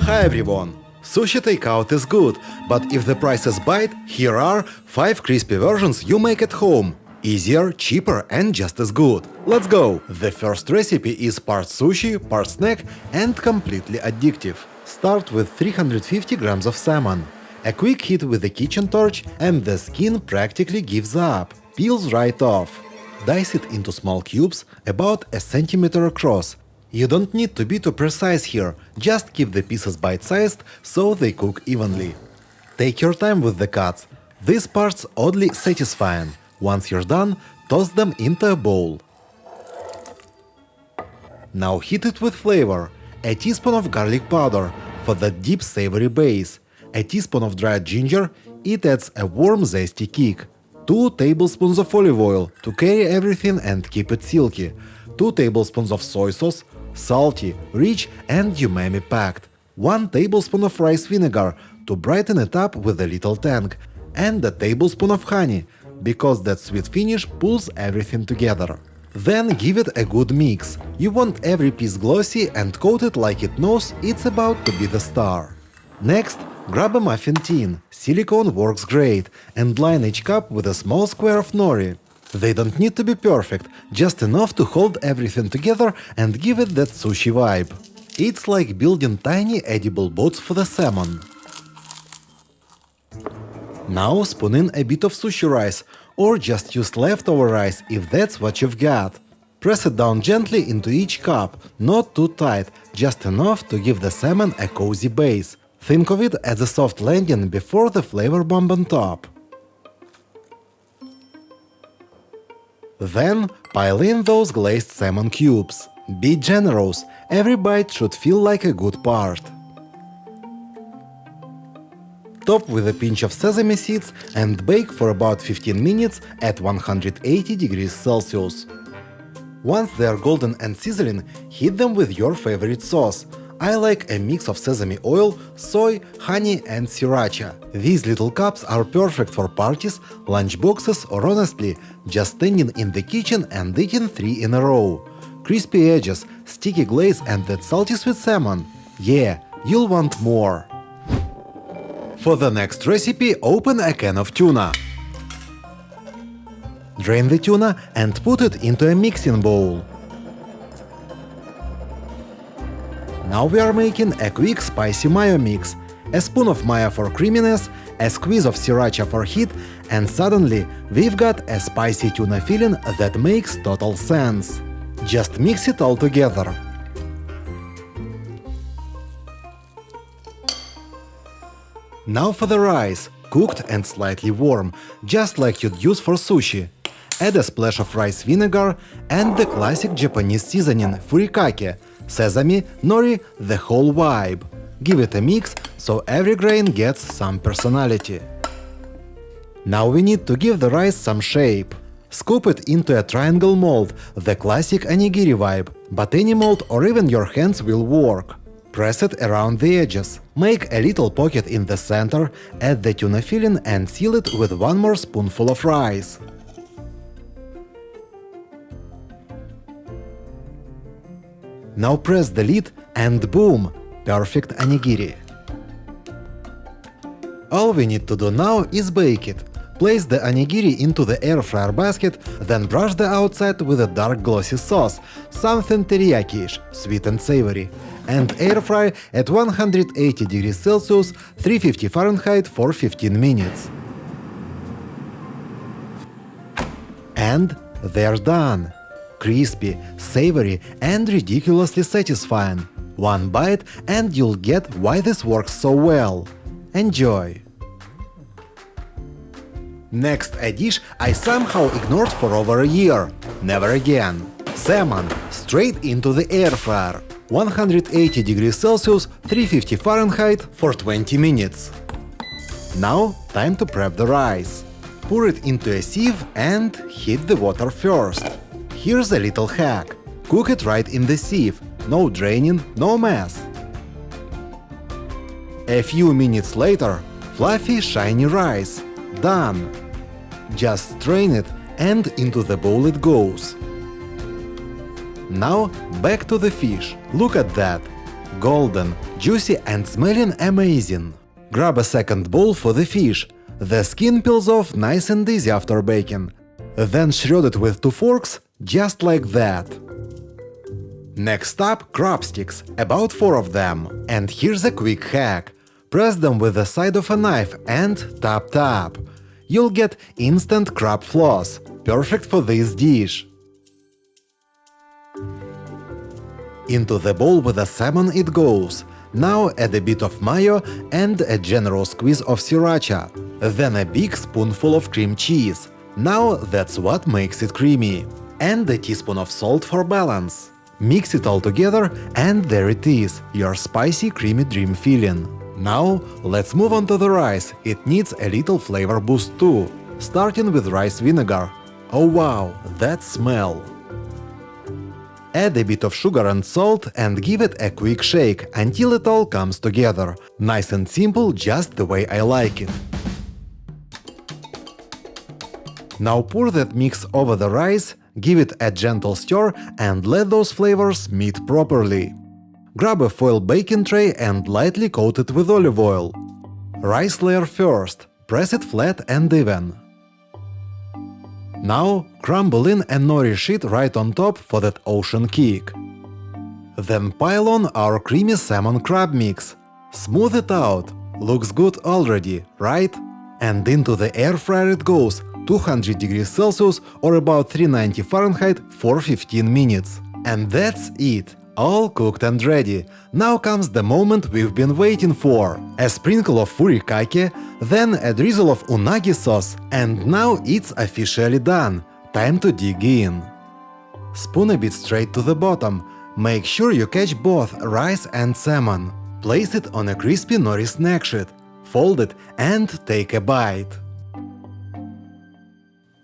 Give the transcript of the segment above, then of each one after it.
Hi everyone! Sushi Takeout is good, but if the prices bite, here are 5 crispy versions you make at home. Easier, cheaper and just as good. Let's go! The first recipe is part sushi, part snack and completely addictive. Start with 350 grams of salmon. A quick hit with the kitchen torch and the skin practically gives up. Peels right off. Dice it into small cubes, about a centimeter across. You don't need to be too precise here, just keep the pieces bite-sized so they cook evenly. Take your time with the cuts. This part's oddly satisfying. Once you're done, toss them into a bowl. Now heat it with flavor. A teaspoon of garlic powder for that deep savory base. A teaspoon of dried ginger, it adds a warm zesty kick. 2 tablespoons of olive oil to carry everything and keep it silky. 2 tablespoons of soy sauce, salty, rich and umami-packed. 1 tablespoon of rice vinegar to brighten it up with a little tang. And a tablespoon of honey, because that sweet finish pulls everything together. Then give it a good mix. You want every piece glossy and coat it like it knows it's about to be the star. Next, grab a muffin tin. Silicone works great, and line each cup with a small square of nori. They don't need to be perfect, just enough to hold everything together and give it that sushi vibe. It's like building tiny edible boats for the salmon. Now spoon in a bit of sushi rice, or just use leftover rice if that's what you've got. Press it down gently into each cup, not too tight, just enough to give the salmon a cozy base. Think of it as a soft landing before the flavor bomb on top. Then pile in those glazed salmon cubes. Be generous, every bite should feel like a good part. Top with a pinch of sesame seeds and bake for about 15 minutes at 180 degrees Celsius. Once they are golden and sizzling, heat them with your favorite sauce. I like a mix of sesame oil, soy, honey and sriracha. These little cups are perfect for parties, lunch boxes or honestly, just standing in the kitchen and eating 3 in a row. Crispy edges, sticky glaze and that salty sweet salmon. Yeah, you'll want more. For the next recipe, open a can of tuna. Drain the tuna and put it into a mixing bowl. Now we are making a quick spicy mayo mix. A spoon of mayo for creaminess, a squeeze of sriracha for heat, and suddenly we've got a spicy tuna filling that makes total sense. Just mix it all together. Now for the rice, cooked and slightly warm, just like you'd use for sushi. Add a splash of rice vinegar and the classic Japanese seasoning Furikake, sesame, nori, the whole vibe. Give it a mix so every grain gets some personality. Now we need to give the rice some shape. Scoop it into a triangle mold, the classic onigiri vibe, but any mold or even your hands will work. Press it around the edges. Make a little pocket in the center, add the tuna filling and seal it with 1 more spoonful of rice. Now press the lid and boom! Perfect onigiri. All we need to do now is bake it. Place the onigiri into the air fryer basket, then brush the outside with a dark glossy sauce, something teriyaki-ish, sweet and savory, and air fry at 180 degrees Celsius, 350 Fahrenheit for 15 minutes. And they're done! Crispy, savory and ridiculously satisfying. 1 bite and you'll get why this works so well. Enjoy! Next a dish I somehow ignored for over a year. Never again. Salmon, straight into the air fryer. 180 degrees Celsius, 350 Fahrenheit for 20 minutes. Now time to prep the rice. Pour it into a sieve and heat the water first. Here's a little hack. Cook it right in the sieve. No draining, no mess. A few minutes later, fluffy, shiny rice. Done. Just strain it and into the bowl it goes. Now back to the fish. Look at that. golden, juicy and smelling amazing. Grab a second bowl for the fish. The skin peels off nice and easy after baking. Then shred it with 2 forks, just like that. Next up, crab sticks, about 4 of them. And here's a quick hack. Press them with the side of a knife and tap. You'll get instant crab floss, perfect for this dish. Into the bowl with the salmon it goes. Now add a bit of mayo and a generous squeeze of sriracha. Then a big spoonful of cream cheese. Now that's what makes it creamy. And a teaspoon of salt for balance. Mix it all together and there it is, your spicy creamy dream filling. Now let's move on to the rice. It needs a little flavor boost too. Starting with rice vinegar. Oh wow, that smell! Add a bit of sugar and salt and give it a quick shake until it all comes together. Nice and simple, just the way I like it. Now pour that mix over the rice, give it a gentle stir and let those flavors meet properly. Grab a foil baking tray and lightly coat it with olive oil. Rice layer first, press it flat and even. Now crumble in a nori sheet right on top for that ocean kick. Then pile on our creamy salmon crab mix. Smooth it out. Looks good already, right? And into the air fryer it goes, 200 degrees Celsius or about 390 Fahrenheit for 15 minutes. And that's it. All cooked and ready. Now comes the moment we've been waiting for. A sprinkle of furikake, then a drizzle of unagi sauce, and now it's officially done. Time to dig in. Spoon a bit straight to the bottom. Make sure you catch both rice and salmon. Place it on a crispy nori snack sheet. Fold it and take a bite.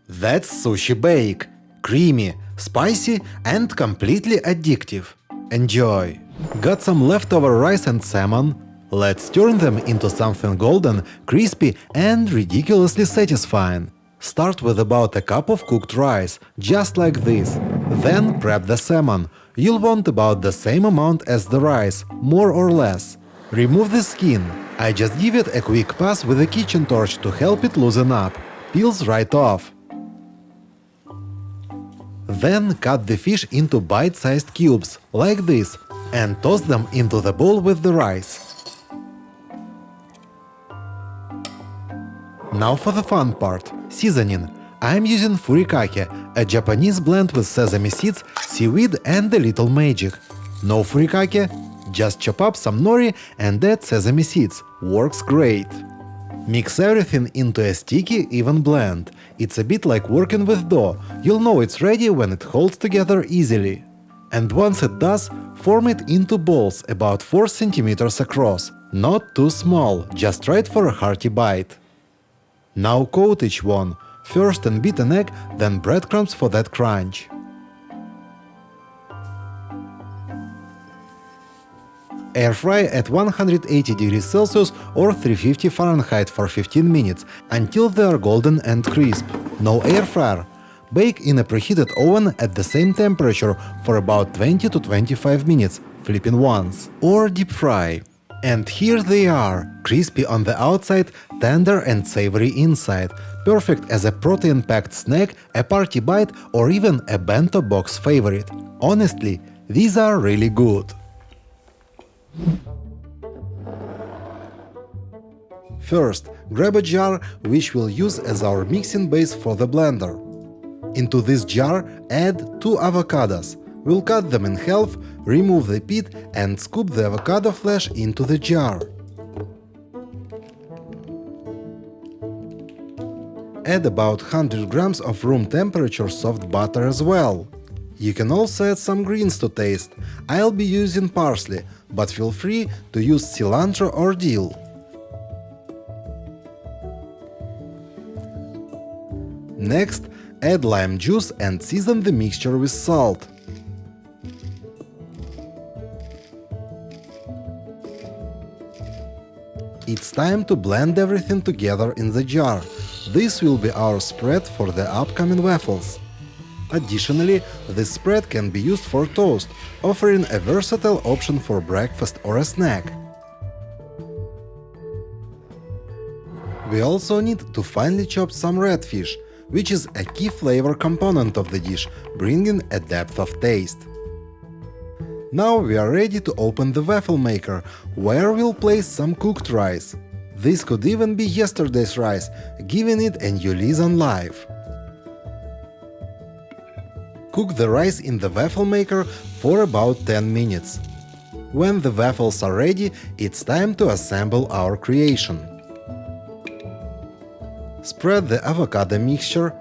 That's sushi bake. Creamy, spicy and completely addictive. Enjoy! Got some leftover rice and salmon? Let's turn them into something golden, crispy and ridiculously satisfying. Start with about a cup of cooked rice, just like this. Then prep the salmon. You'll want about the same amount as the rice, more or less. Remove the skin. I just give it a quick pass with a kitchen torch to help it loosen up. Peels right off. Then cut the fish into bite-sized cubes, like this, and toss them into the bowl with the rice. Now for the fun part – seasoning. I'm using furikake, a Japanese blend with sesame seeds, seaweed and a little magic. No furikake? Just chop up some nori and add sesame seeds. Works great. Mix everything into a sticky, even blend. It's a bit like working with dough. You'll know it's ready when it holds together easily. And once it does, form it into balls about 4 cm across. Not too small, just right for a hearty bite. Now coat each one. First in beaten egg, then breadcrumbs for that crunch. Air fry at 180 degrees Celsius or 350 Fahrenheit for 15 minutes until they are golden and crisp. No air fryer. Bake in a preheated oven at the same temperature for about 20 to 25 minutes, flipping once. Or deep fry. And here they are, crispy on the outside, tender and savory inside. Perfect as a protein-packed snack, a party bite or even a bento box favorite. Honestly, these are really good. First, grab a jar which we'll use as our mixing base for the blender. Into this jar, add 2 avocados. We'll cut them in half, remove the pit and scoop the avocado flesh into the jar. Add about 100 grams of room temperature soft butter as well. You can also add some greens to taste. I'll be using parsley, but feel free to use cilantro or dill. Next, add lime juice and season the mixture with salt. It's time to blend everything together in the jar. This will be our spread for the upcoming waffles. Additionally, this spread can be used for toast, offering a versatile option for breakfast or a snack. We also need to finely chop some red fish, which is a key flavor component of the dish, bringing a depth of taste. Now we are ready to open the waffle maker, where we'll place some cooked rice. This could even be yesterday's rice, giving it a new lease on life. Cook the rice in the waffle maker for about 10 minutes. When the waffles are ready, it's time to assemble our creation. Spread the avocado mixture,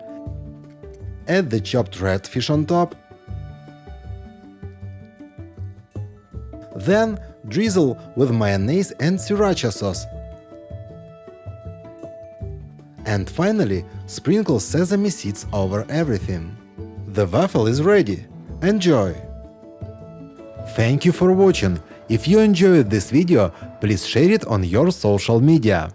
add the chopped red fish on top, then drizzle with mayonnaise and sriracha sauce. And finally, sprinkle sesame seeds over everything. The waffle is ready. Enjoy! Thank you for watching. If you enjoyed this video, please share it on your social media.